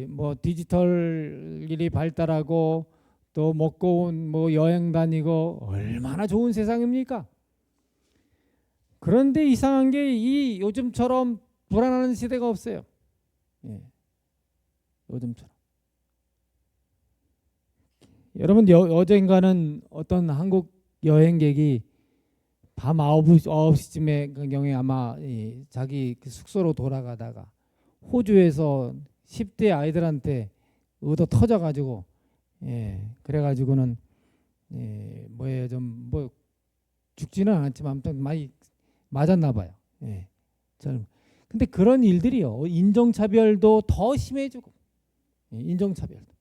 뭐 디지털 일이 발달하고 또 먹고 뭐 여행 다니고 얼마나 좋은 세상입니까? 그런데 이상한 게 이 요즘처럼 불안한 시대가 없어요. 예. 요즘처럼. 여러분 어젠가는 어떤 한국 여행객이 밤 9시쯤에 그 경에 아마 자기 그 숙소로 돌아가다가 호주에서 10대 아이들한테 얻어 터져가지고 그래가지고는 뭐예요 좀 뭐 죽지는 않았지만 아무튼 많이 맞았나 봐요. 근데 그런 일들이요 인종차별도 더 심해지고 인종차별도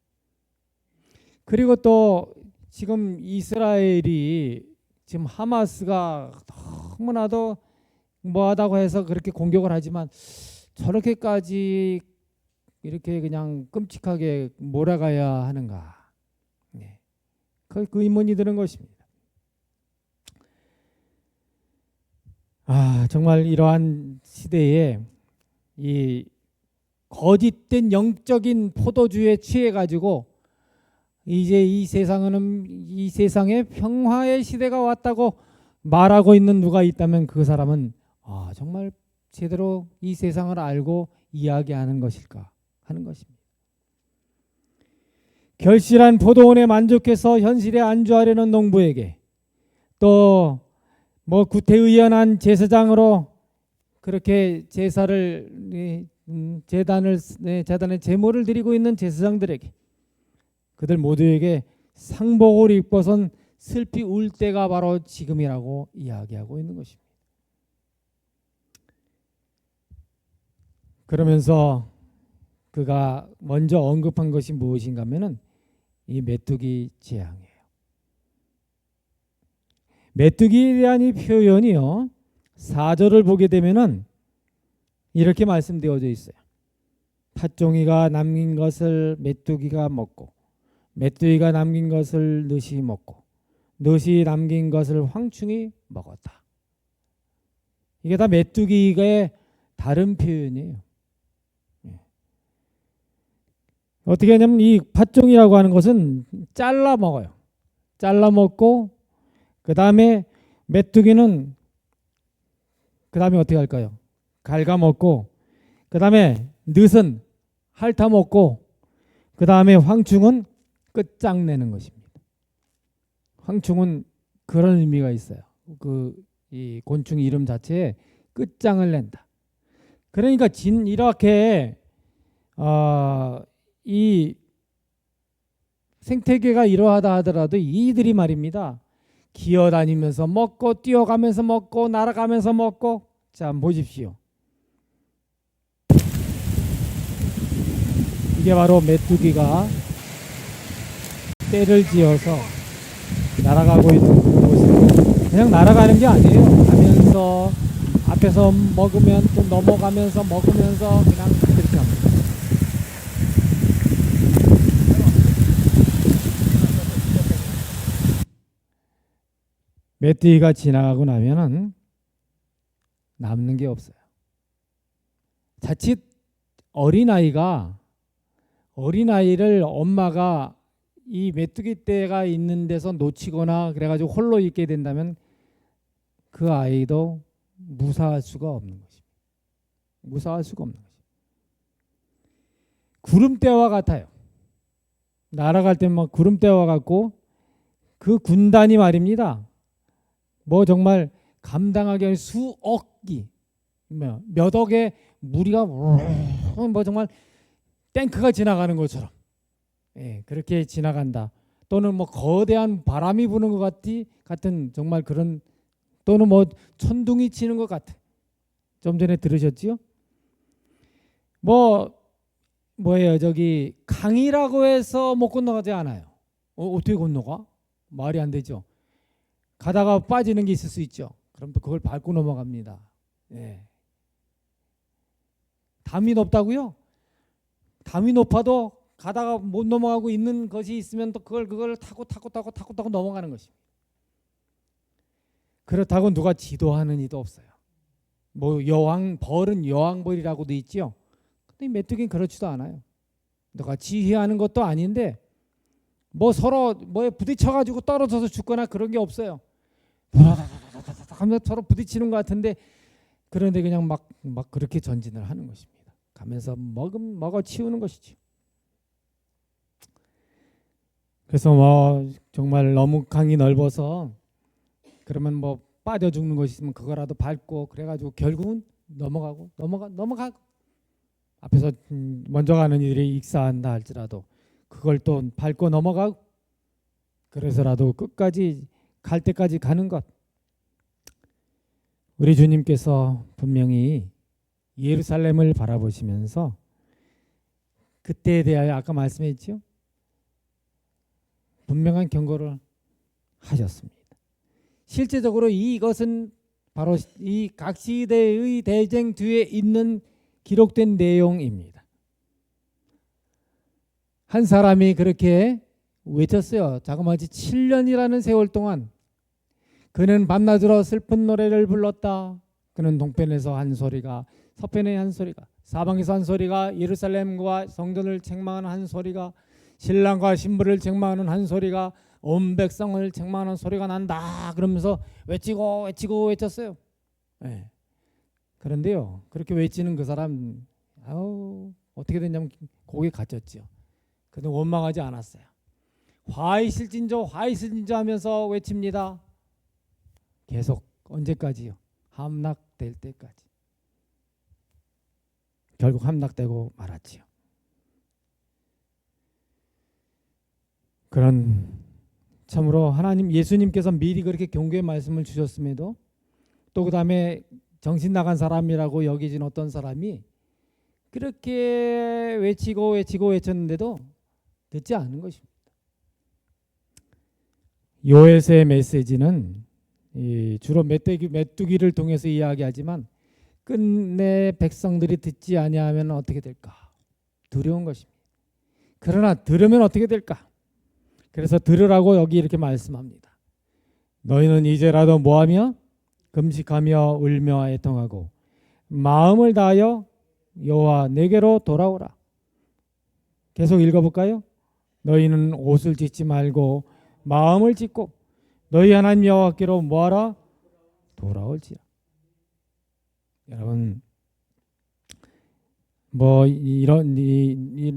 그리고 또 지금 이스라엘이 지금 하마스가 너무나도 뭐하다고 해서 그렇게 공격을 하지만 저렇게까지 이렇게 그냥 끔찍하게 몰아가야 하는가? 그 의문이 드는 것입니다. 정말 이러한 시대에 이 거짓된 영적인 포도주에 취해가지고 이제 이 세상에 평화의 시대가 왔다고 말하고 있는 누가 있다면 그 사람은 정말 제대로 이 세상을 알고 이야기하는 것일까 하는 것입니다. 결실한 포도원에 만족해서 현실에 안주하려는 농부에게 또 뭐 구태의연한 제사장으로 그렇게 제사를 재단에 제물을 드리고 있는 제사장들에게 그들 모두에게 상복을 입고선 슬피 울 때가 바로 지금이라고 이야기하고 있는 것입니다. 그러면서 그가 먼저 언급한 것이 무엇인가 하면은 이 메뚜기 재앙이에요. 메뚜기에 대한 이 표현이요 4절을 보게 되면은 이렇게 말씀되어져 있어요. 팥종이가 남긴 것을 메뚜기가 먹고 메뚜기가 남긴 것을 늑이 먹고 늑이 남긴 것을 황충이 먹었다. 이게 다 메뚜기의 다른 표현이에요. 어떻게 하냐면 이 팥종이라고 하는 것은 잘라 먹어요. 잘라 먹고 그 다음에 메뚜기는 그 다음에 어떻게 할까요? 갉아 먹고 그 다음에 늑은 핥아 먹고 그 다음에 황충은 끝장내는 것입니다. 황충은 그런 의미가 있어요. 이 곤충 이름 자체에 끝장을 낸다. 그러니까 이렇게 이 생태계가 이러하다 하더라도 이들이 말입니다. 기어다니면서 먹고 뛰어가면서 먹고 날아가면서 먹고 자 보십시오. 이게 바로 메뚜기가 때를 지어서 날아가고 있는 곳입니다. 그냥 날아가는 게 아니에요. 가면서 앞에서 먹으면 또 넘어가면서 먹으면서 그냥 그렇게 합니다. 메뚜기가 지나가고 나면은 남는 게 없어요. 자칫 어린아이를 엄마가 이 메뚜기 떼가 있는 데서 놓치거나 그래가지고 홀로 있게 된다면 그 아이도 무사할 수가 없는 것입니다. 무사할 수가 없는 것입니다. 구름대와 같아요. 날아갈 때 막 구름대와 같고 그 군단이 말입니다. 뭐 정말 감당하기 어려운 수억기 몇 억의 무리가 뭐 정말 탱크가 지나가는 것처럼 그렇게 지나간다. 또는 뭐 거대한 바람이 부는 것 같은 정말 그런 또는 뭐 천둥이 치는 것 같은 좀 전에 들으셨지요? 뭐예요? 저기 강이라고 해서 못 건너가지 않아요. 어떻게 건너가? 말이 안 되죠. 가다가 빠지는 게 있을 수 있죠. 그럼 또 그걸 밟고 넘어갑니다. 담이 높다고요? 담이 높아도 가다가 못 넘어가고 있는 것이 있으면 또 그걸 타고 넘어가는 것입니다. 그렇다고 누가 지도하는 이도 없어요. 뭐 벌은 여왕벌이라고도 있지요. 근데 메뚜기는 그렇지도 않아요. 누가 지휘하는 것도 아닌데 뭐 서로 뭐에 부딪혀가지고 떨어져서 죽거나 그런 게 없어요. 하면서 서로 부딪히는 것 같은데 그런데 그냥 막 그렇게 전진을 하는 것입니다. 가면서 먹어 치우는 것이죠. 그래서 뭐 정말 너무 강이 넓어서 그러면 뭐 빠져 죽는 것이 있으면 그거라도 밟고 그래가지고 결국은 넘어가고 앞에서 먼저 가는 이들이 익사한다 할지라도 그걸 또 밟고 넘어가고 그래서라도 끝까지 갈 때까지 가는 것. 우리 주님께서 분명히 예루살렘을 바라보시면서 그때에 대하여 아까 말씀했죠. 분명한 경고를 하셨습니다. 실제적으로 이것은 바로 이 각 시대의 대쟁 뒤에 있는 기록된 내용입니다. 한 사람이 그렇게 외쳤어요. 자그마치 7년이라는 세월 동안 그는 밤낮으로 슬픈 노래를 불렀다. 그는 동편에서 한 소리가, 서편에 한 소리가, 사방에서 한 소리가, 예루살렘과 성전을 책망하는 한 소리가, 신랑과 신부를 책망하는 한 소리가, 온 백성을 책망하는 소리가 난다. 그러면서 외쳤어요. 네. 그런데요, 그렇게 외치는 그 사람 어떻게 됐냐면 고개 갇혔죠. 그런데 원망하지 않았어요. 화이실진저 하면서 외칩니다. 계속 언제까지요? 함락될 때까지. 결국 함락되고 말았지요. 그런 참으로 하나님 예수님께서 미리 그렇게 경고의 말씀을 주셨음에도 또 그 다음에 정신 나간 사람이라고 여기진 어떤 사람이 그렇게 외쳤는데도 듣지 않은 것입니다. 요엘서의 메시지는 주로 메뚜기를 통해서 이야기하지만 끝내 백성들이 듣지 아니하면 어떻게 될까? 두려운 것입니다. 그러나 들으면 어떻게 될까? 그래서 들으라고 여기 이렇게 말씀합니다. 너희는 이제라도 뭐하며? 금식하며 울며 애통하고 마음을 다하여 여호와 내게로 돌아오라. 계속 읽어볼까요? 너희는 옷을 찢지 말고 마음을 찢고 너희 하나님 여호와께로 뭐하라? 돌아올지라. 여러분 뭐 이런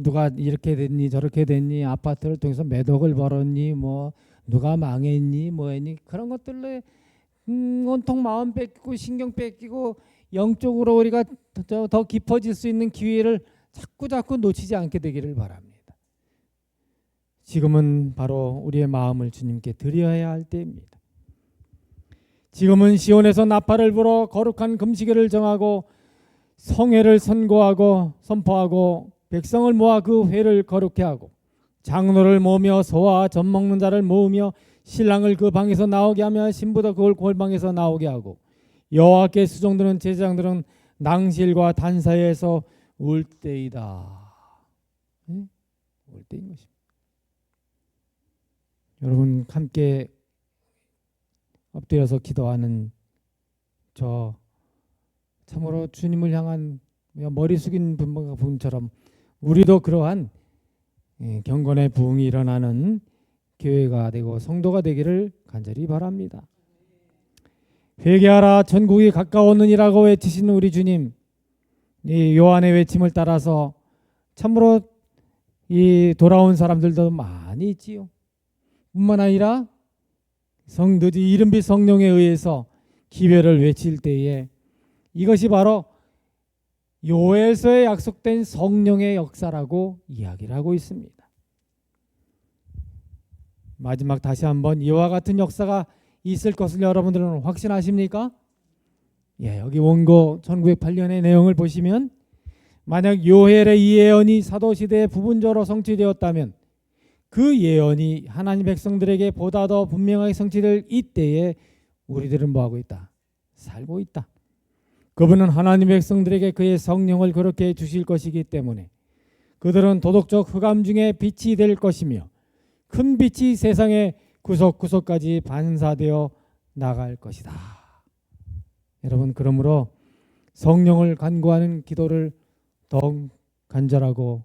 누가 이렇게 됐니 저렇게 됐니 아파트를 통해서 몇 억을 벌었니 뭐 누가 망했니 뭐했니 그런 것들로 온통 마음 뺏기고 신경 뺏기고 영적으로 우리가 더 깊어질 수 있는 기회를 자꾸 놓치지 않게 되기를 바랍니다. 지금은 바로 우리의 마음을 주님께 드려야 할 때입니다. 지금은 시온에서 나팔을 불어 거룩한 금식일을 정하고 성회를 선포하고 백성을 모아 그 회를 거룩해 하고 장로를 모으며 소와 젖 먹는 자를 모으며 신랑을 그 방에서 나오게 하며 신부도 그 골방에서 나오게 하고 여호와께 수종드는 제사장들은 낭실과 단사에서 울 때이다. 울 때인 것입니다. 여러분 함께 엎드려서 기도하는 저 참으로 주님을 향한 머리 숙인 분처럼 우리도 그러한 경건의 부흥이 일어나는 교회가 되고 성도가 되기를 간절히 바랍니다. 회개하라 천국이 가까웠느니라고 외치시는 우리 주님, 이 요한의 외침을 따라서 참으로 이 돌아온 사람들도 많이 있지요. 뿐만 아니라 이른비 성령에 의해서 기별을 외칠 때에 이것이 바로 요엘서에 약속된 성령의 역사라고 이야기를 하고 있습니다. 마지막 다시 한번 이와 같은 역사가 있을 것을 여러분들은 확신하십니까? 예, 여기 원고 1908년의 내용을 보시면 만약 요엘의 이 예언이 사도시대에 부분적으로 성취되었다면 그 예언이 하나님 백성들에게 보다 더 분명하게 성취될 이때에 우리들은 뭐하고 있다? 살고 있다. 그분은 하나님 백성들에게 그의 성령을 그렇게 주실 것이기 때문에 그들은 도덕적 흑암 중에 빛이 될 것이며 큰 빛이 세상의 구석구석까지 반사되어 나갈 것이다. 여러분, 그러므로 성령을 간구하는 기도를 더욱 간절하고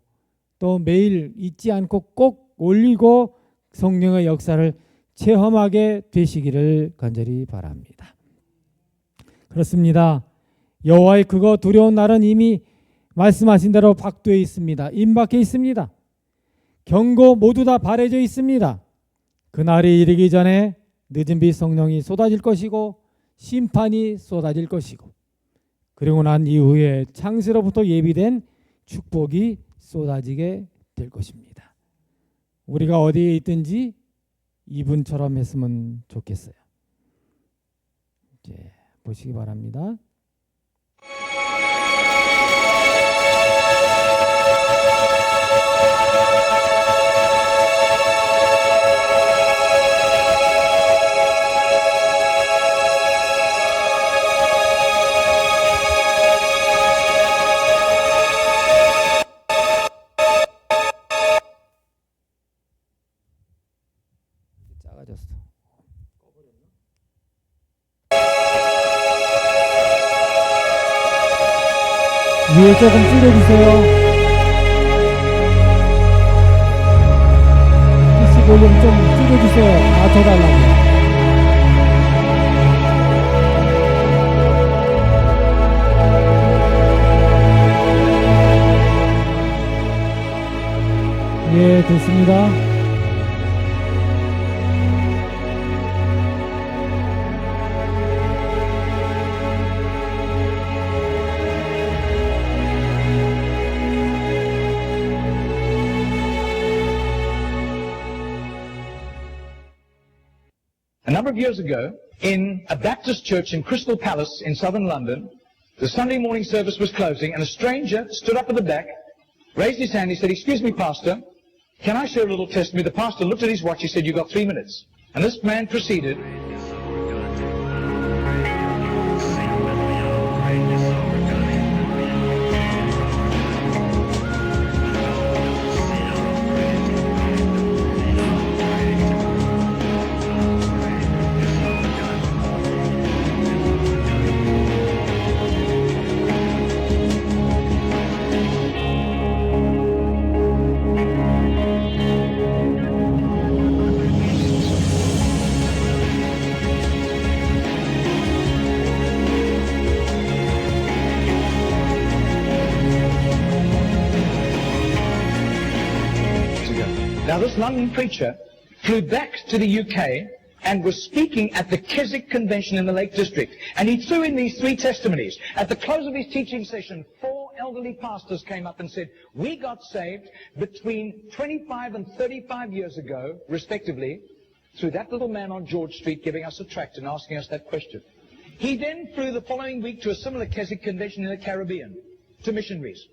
또 매일 잊지 않고 꼭 올리고 성령의 역사를 체험하게 되시기를 간절히 바랍니다. 그렇습니다. 여호와의 크고 두려운 날은 이미 말씀하신 대로 박두에 있습니다. 임박해 있습니다. 경고 모두 다 바래져 있습니다. 그날이 이르기 전에 늦은 빛 성령이 쏟아질 것이고 심판이 쏟아질 것이고 그리고 난 이후에 창세로부터 예비된 축복이 쏟아지게 될 것입니다. 우리가 어디에 있든지 이분처럼 했으면 좋겠어요. 이제 보시기 바랍니다. 작아졌어. 위에 조금 줄여주세요. PC 볼륨 좀 줄여주세요. 맞춰달라고. 예, 됐습니다. A number of years ago, in a Baptist church in Crystal Palace in southern London, the Sunday morning service was closing, and a stranger stood up at the back, raised his hand, he said, "Excuse me, Pastor, can I share a little testimony?" The pastor looked at his watch, he said, "You've got 3 minutes." And this man proceeded. Now this London preacher flew back to the UK and was speaking at the Keswick Convention in the Lake District. And he threw in these 3 testimonies. At the close of his teaching session, 4 elderly pastors came up and said, "We got saved between 25 and 35 years ago, respectively, through that little man on George Street giving us a tract and asking us that question." He then flew the following week to a similar Keswick Convention in the Caribbean, to missionaries.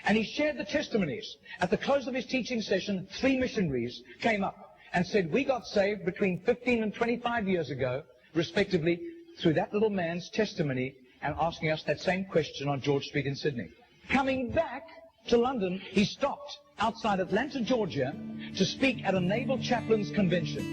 And he shared the testimonies. At the close of his teaching session, 3 missionaries came up and said, "We got saved between 15 and 25 years ago, respectively, through that little man's testimony and asking us that same question on George Street in Sydney." Coming back to London, he stopped outside Atlanta, Georgia, to speak at a naval chaplains convention.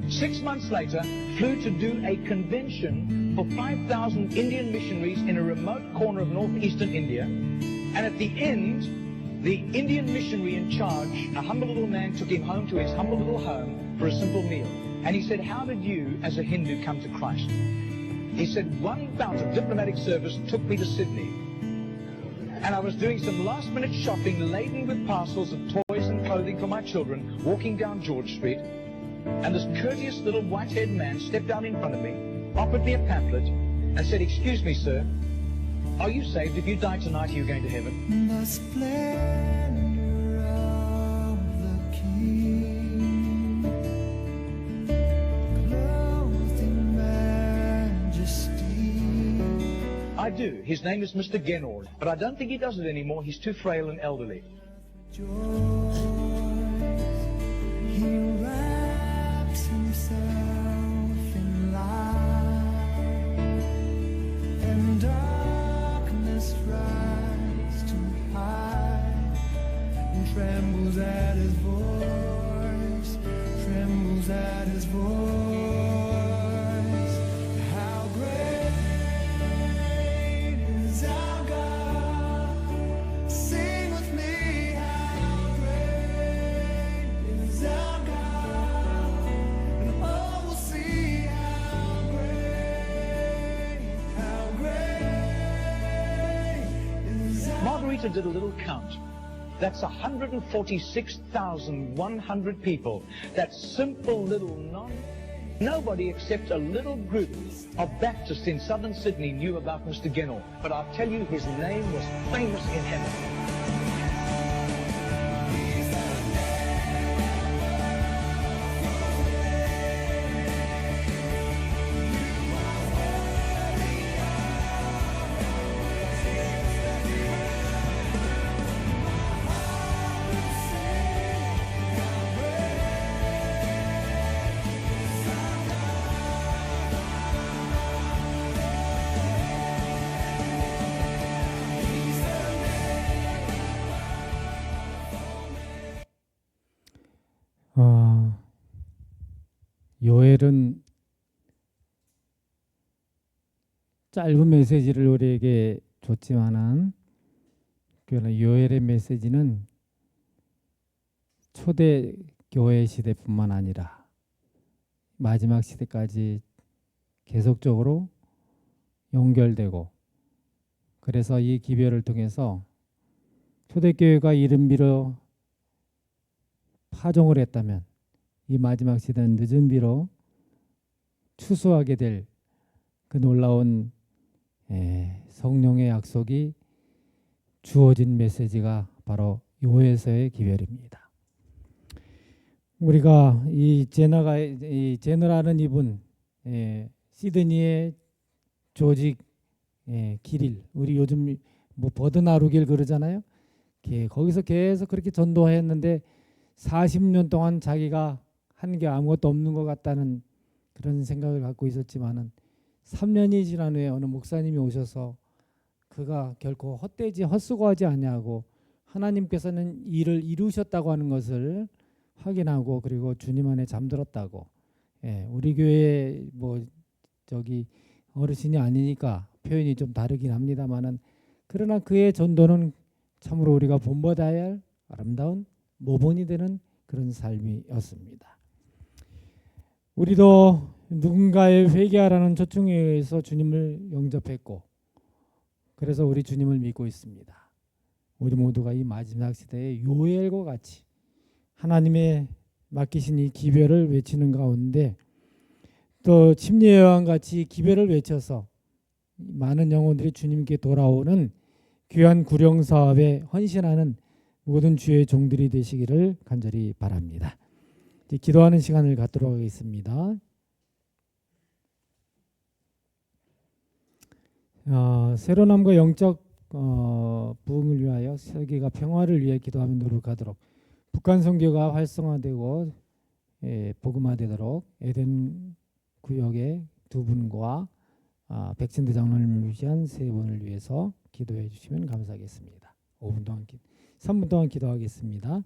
6 months later, flew to do a convention for 5,000 Indian missionaries in a remote corner of northeastern India. And at the end, the Indian missionary in charge, a humble little man, took him home to his humble little home for a simple meal. And he said, "How did you, as a Hindu, come to Christ?" He said, "One bout of diplomatic service took me to Sydney. And I was doing some last-minute shopping laden with parcels of toys and clothing for my children, walking down George Street. And this courteous little white-haired man stepped down in front of me, offered me a pamphlet, and said, 'Excuse me, sir, are you saved? If you die tonight, are you going to heaven?'" The splendor of the King, clothed in majesty. I do. His name is Mr. Genord, but I don't think he does it anymore. He's too frail and elderly. Joy, he wraps himself in light. How great is our God? Sing with me. How great is our God? And all will see how great is our God. Margarita did a little count. That's 146,100 people. That simple little nobody except a little group of Baptists in southern Sydney knew about Mr. Ginnell. But I'll tell you, his name was famous in heaven. 요엘은 짧은 메시지를 우리에게 줬지만은 그러나 요엘의 메시지는 초대 교회 시대뿐만 아니라 마지막 시대까지 계속적으로 연결되고, 그래서 이 기별을 통해서 초대교회가 이른 비로 파종을 했다면 이 마지막 시대는 늦은 비로 추수하게 될 그 놀라운 성령의 약속이 주어진 메시지가 바로 요에서의 기별입니다. 우리가 이 제너라는 이분, 시드니의 조직 길일, 우리 요즘 뭐 버드나루길 그러잖아요. 거기서 계속 그렇게 전도했는데 40년 동안 자기가 한 게 아무것도 없는 것 같다는 그런 생각을 갖고 있었지만은 3년이 지난 후에 어느 목사님이 오셔서 그가 결코 헛수고하지 아니하고 하나님께서는 일을 이루셨다고 하는 것을 확인하고, 그리고 주님 안에 잠들었다고. 우리 교회 뭐 저기 어르신이 아니니까 표현이 좀 다르긴 합니다만은, 그러나 그의 전도는 참으로 우리가 본받아야 할 아름다운 모본이 되는 그런 삶이었습니다. 우리도 누군가의 회개하라는 초청에 의해서 주님을 영접했고, 그래서 우리 주님을 믿고 있습니다. 우리 모두가 이 마지막 시대의 요엘과 같이 하나님의 맡기신 이 기별을 외치는 가운데, 또 침례 요한 같이 기별을 외쳐서 많은 영혼들이 주님께 돌아오는 귀한 구령 사업에 헌신하는 모든 주의 종들이 되시기를 간절히 바랍니다. 이제 기도하는 시간을 갖도록 하겠습니다. 새로남과 영적 부흥을 위하여 세계가 평화를 위해 기도하며 노력하도록, 북한 선교가 활성화되고 복음화되도록 에덴 구역의 두 분과 백신대 장로님을 위한 세 분을 위해서 기도해 주시면 감사하겠습니다. 5분 동안 3분 동안 기도하겠습니다.